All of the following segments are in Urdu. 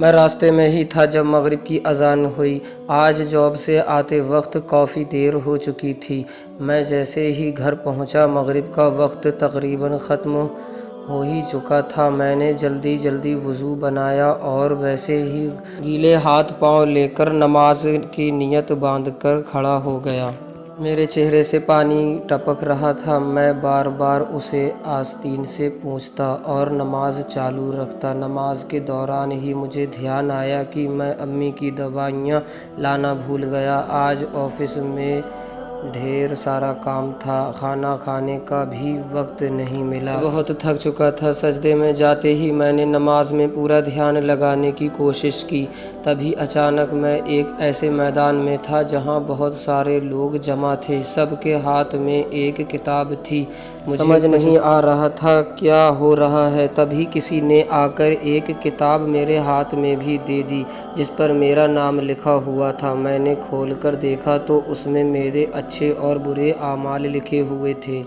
میں راستے میں ہی تھا جب مغرب کی اذان ہوئی۔ آج جاب سے آتے وقت کافی دیر ہو چکی تھی۔ میں جیسے ہی گھر پہنچا مغرب کا وقت تقریباً ختم ہو ہی چکا تھا۔ میں نے جلدی وضو بنایا اور ویسے ہی گیلے ہاتھ پاؤں لے کر نماز کی نیت باندھ کر کھڑا ہو گیا۔ میرے چہرے سے پانی ٹپک رہا تھا۔ میں بار بار اسے آستین سے پوچھتا اور نماز چالو رکھتا۔ نماز کے دوران ہی مجھے دھیان آیا کہ میں امی کی دوائیاں لانا بھول گیا۔ آج آفس میں ڈھیر سارا کام تھا، کھانا کھانے کا بھی وقت نہیں ملا۔ بہت تھک چکا تھا۔ سجدے میں جاتے ہی میں نے نماز میں پورا دھیان لگانے کی کوشش کی۔ تبھی اچانک میں ایک ایسے میدان میں تھا جہاں بہت سارے لوگ جمع تھے۔ سب کے ہاتھ میں ایک کتاب تھی۔ مجھے سمجھ نہیں آ رہا تھا کیا ہو رہا ہے۔ تبھی کسی نے آ کر ایک کتاب میرے ہاتھ میں بھی دے دی جس پر میرا نام لکھا ہوا تھا۔ میں نے کھول کر دیکھا تو اس میں میرے اچھے اور برے اعمال لکھے ہوئے تھے۔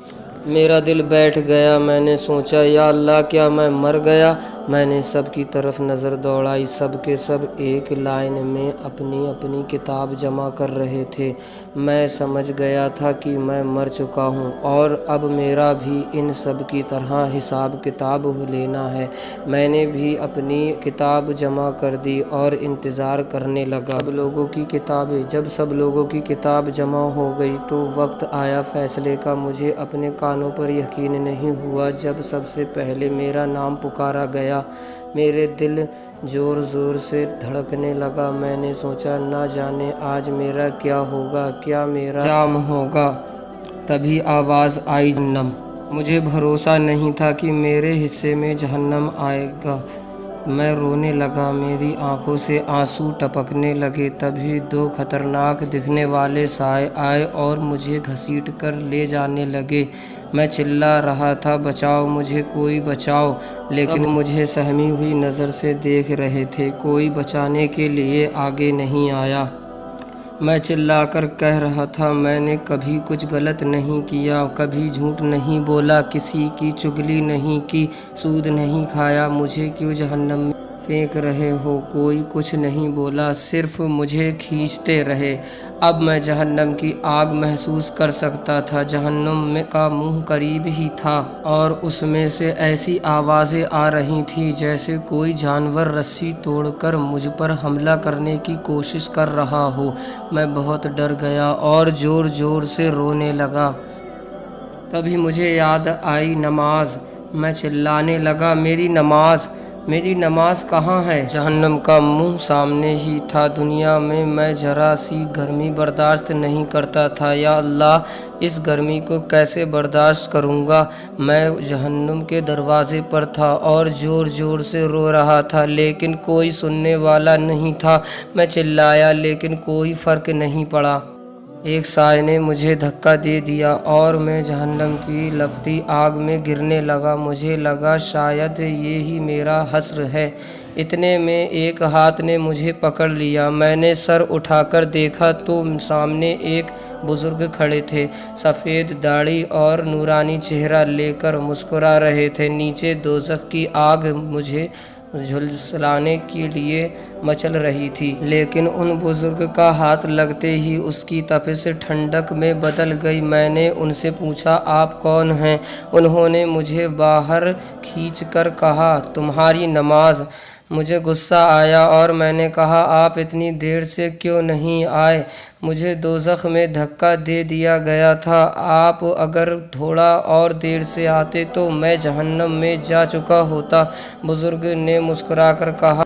میرا دل بیٹھ گیا۔ میں نے سوچا یا اللہ کیا میں مر گیا؟ میں نے سب کی طرف نظر دوڑائی۔ سب کے سب ایک لائن میں اپنی کتاب جمع کر رہے تھے۔ میں سمجھ گیا تھا کہ میں مر چکا ہوں اور اب میرا بھی ان سب کی طرح حساب کتاب لینا ہے۔ میں نے بھی اپنی کتاب جمع کر دی اور انتظار کرنے لگا جب سب لوگوں کی کتاب جمع ہو گئی تو وقت آیا فیصلے کا۔ مجھے اپنے کانوں پر یقین نہیں ہوا جب سب سے پہلے میرا نام پکارا گیا۔ میرے دل زور سے دھڑکنے لگا۔ میں نے سوچا نہ جانے آج میرا کیا ہوگا، کیا میرا انجام ہوگا۔ تبھی آواز آئی جہنم۔ مجھے بھروسہ نہیں تھا کہ میرے حصے میں جہنم آئے گا۔ میں رونے لگا، میری آنکھوں سے آنسو ٹپکنے لگے۔ تبھی دو خطرناک دکھنے والے سائے آئے اور مجھے گھسیٹ کر لے جانے لگے۔ میں چلا رہا تھا بچاؤ مجھے، کوئی بچاؤ، لیکن مجھے سہمی ہوئی نظر سے دیکھ رہے تھے۔ کوئی بچانے کے لیے آگے نہیں آیا۔ میں چلا کر کہہ رہا تھا میں نے کبھی کچھ غلط نہیں کیا، کبھی جھوٹ نہیں بولا، کسی کی چغلی نہیں کی، سود نہیں کھایا، مجھے کیوں جہنم میں پھینک رہے ہو؟ کوئی کچھ نہیں بولا، صرف مجھے کھینچتے رہے۔ اب میں جہنم کی آگ محسوس کر سکتا تھا۔ جہنم کا منہ قریب ہی تھا اور اس میں سے ایسی آوازیں آ رہی تھیں جیسے کوئی جانور رسی توڑ کر مجھ پر حملہ کرنے کی کوشش کر رہا ہو۔ میں بہت ڈر گیا اور زور سے رونے لگا۔ تبھی مجھے یاد آئی نماز۔ میں چلانے لگا میری نماز کہاں ہے؟ جہنم کا منہ سامنے ہی تھا۔ دنیا میں میں ذرا سی گرمی برداشت نہیں کرتا تھا۔ یا اللہ اس گرمی کو کیسے برداشت کروں گا؟ میں جہنم کے دروازے پر تھا اور زور سے رو رہا تھا، لیکن کوئی سننے والا نہیں تھا۔ میں چلایا لیکن کوئی فرق نہیں پڑا۔ ایک سائے نے مجھے دھکا دے دیا اور میں جہنم کی لپٹتی آگ میں گرنے لگا۔ مجھے لگا شاید یہی میرا حشر ہے۔ اتنے میں ایک ہاتھ نے مجھے پکڑ لیا۔ میں نے سر اٹھا کر دیکھا تو سامنے ایک بزرگ کھڑے تھے، سفید داڑھی اور نورانی چہرہ لے کر مسکرا رہے تھے۔ نیچے دوزخ کی آگ مجھے جھلسانے کے لیے مچل رہی تھی، لیکن ان بزرگ کا ہاتھ لگتے ہی اس کی تپش ٹھنڈک میں بدل گئی۔ میں نے ان سے پوچھا آپ کون ہیں؟ انہوں نے مجھے باہر کھینچ کر کہا تمہاری نماز۔ مجھے غصہ آیا اور میں نے کہا آپ اتنی دیر سے کیوں نہیں آئے؟ مجھے دوزخ میں دھکا دے دیا گیا تھا۔ آپ اگر تھوڑا اور دیر سے آتے تو میں جہنم میں جا چکا ہوتا۔ بزرگ نے مسکرا کر کہا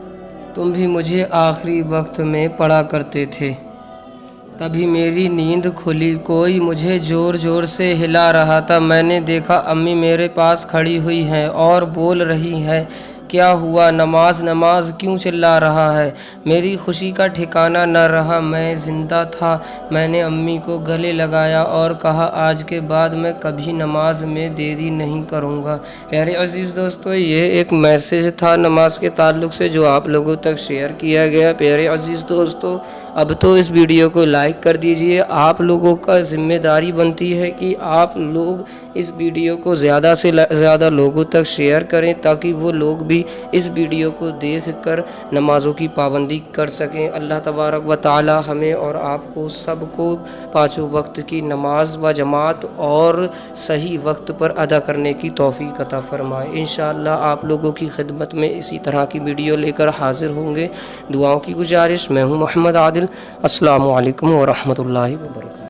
تم بھی مجھے آخری وقت میں پڑھا کرتے تھے۔ تبھی میری نیند کھلی۔ کوئی مجھے زور سے ہلا رہا تھا۔ میں نے دیکھا امی میرے پاس کھڑی ہوئی ہیں اور بول رہی ہیں کیا ہوا؟ نماز کیوں چلا رہا ہے؟ میری خوشی کا ٹھکانہ نہ رہا۔ میں زندہ تھا۔ میں نے امی کو گلے لگایا اور کہا آج کے بعد میں کبھی نماز میں دیری نہیں کروں گا۔ پیارے عزیز دوستو، یہ ایک میسج تھا نماز کے تعلق سے جو آپ لوگوں تک شیئر کیا گیا۔ پیارے عزیز دوستو، اب تو اس ویڈیو کو لائک کر دیجئے۔ آپ لوگوں کا ذمہ داری بنتی ہے کہ آپ لوگ اس ویڈیو کو زیادہ سے زیادہ لوگوں تک شیئر کریں تاکہ وہ لوگ بھی اس ویڈیو کو دیکھ کر نمازوں کی پابندی کر سکیں۔ اللہ تبارک و تعالی ہمیں اور آپ کو سب کو پانچوں وقت کی نماز و جماعت اور صحیح وقت پر ادا کرنے کی توفیق عطا فرمائے۔ انشاءاللہ آپ لوگوں کی خدمت میں اسی طرح کی ویڈیو لے کر حاضر ہوں گے۔ دعاؤں کی گزارش، میں ہوں محمد عادل۔ السلام علیکم ورحمۃ اللہ وبرکاتہ۔